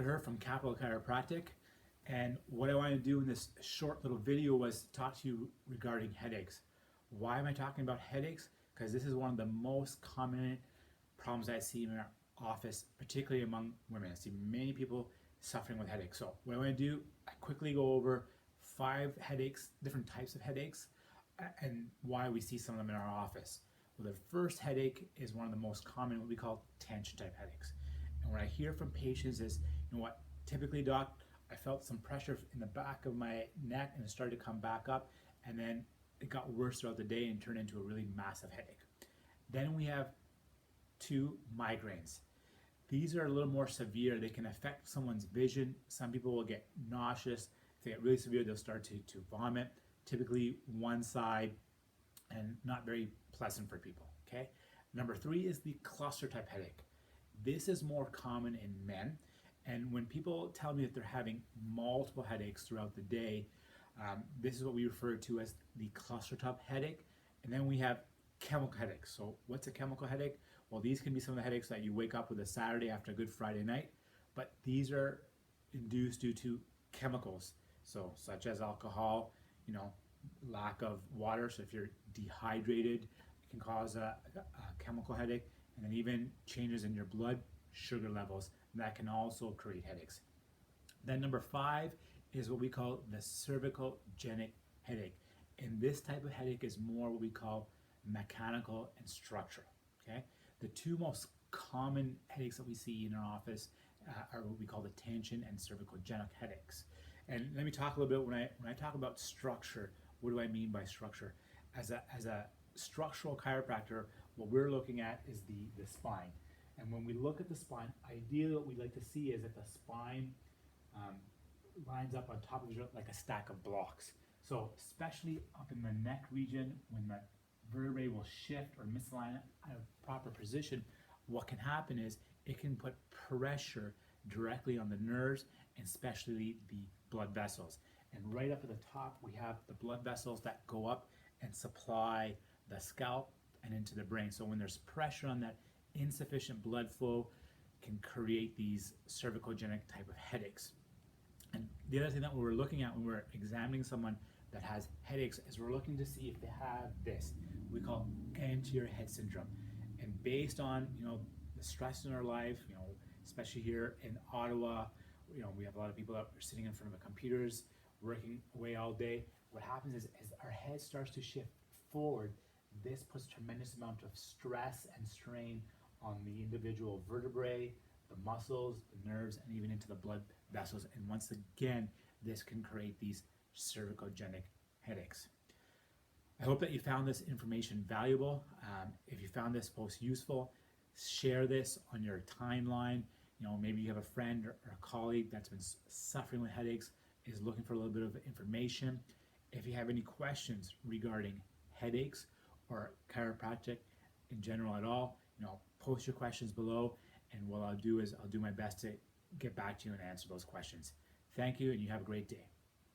Her from Capital Chiropractic, and what I want to do in this short little video was talk to you regarding headaches. Why am I talking about headaches? Because this is one of the most common problems I see in our office, particularly among women. I see many people suffering with headaches. So what I want to do, I quickly go over 5 headaches, different types of headaches, and why we see some of them in our office. Well, the first headache is one of the most common, what we call tension type headaches. And what I hear from patients is, you know what, typically, doc, I felt some pressure in the back of my neck and it started to come back up, and then it got worse throughout the day and turned into a really massive headache. Then we have 2 migraines. These are a little more severe. They can affect someone's vision. Some people will get nauseous. If they get really severe, they'll start to vomit, typically one side, and not very pleasant for people, okay? Number 3 is the cluster type headache. This is more common in men, and when people tell me that they're having multiple headaches throughout the day, this is what we refer to as the cluster type headache. And then we have chemical headaches. So what's a chemical headache? Well, these can be some of the headaches that you wake up with a Saturday after a good Friday night, but these are induced due to chemicals, so such as alcohol, lack of water. So if you're dehydrated, it can cause a chemical headache, and then even changes in your blood sugar levels, and that can also create headaches. Then number 5 is what we call the cervicalgenic headache, and this type of headache is more what we call mechanical and structural. Okay, the 2 most common headaches that we see in our office are what we call the tension and cervicalgenic headaches. And let me talk a little bit, when I talk about structure, what do I mean by structure? As a structural chiropractor, what we're looking at is the spine. And when we look at the spine, ideally what we'd like to see is that the spine lines up on top of each other like a stack of blocks. So especially up in the neck region, when the vertebrae will shift or misalign out of proper position, what can happen is it can put pressure directly on the nerves, and especially the blood vessels. And right up at the top, we have the blood vessels that go up and supply the scalp and into the brain. So when there's pressure on that, insufficient blood flow can create these cervicalgenic type of headaches. And the other thing that we're looking at when we're examining someone that has headaches is we're looking to see if they have this we call anterior head syndrome. And based on the stress in our life, especially here in Ottawa, we have a lot of people that are sitting in front of computers working away all day. What happens is as our head starts to shift forward, this puts tremendous amount of stress and strain on the individual vertebrae, the muscles, the nerves, and even into the blood vessels. And once again, this can create these cervicalgenic headaches. I hope that you found this information valuable. If you found this post useful, share this on your timeline. Maybe you have a friend or a colleague that's been suffering with headaches, is looking for a little bit of information. If you have any questions regarding headaches or chiropractic in general at all, post your questions below, and what I'll do is I'll do my best to get back to you and answer those questions. Thank you, and you have a great day.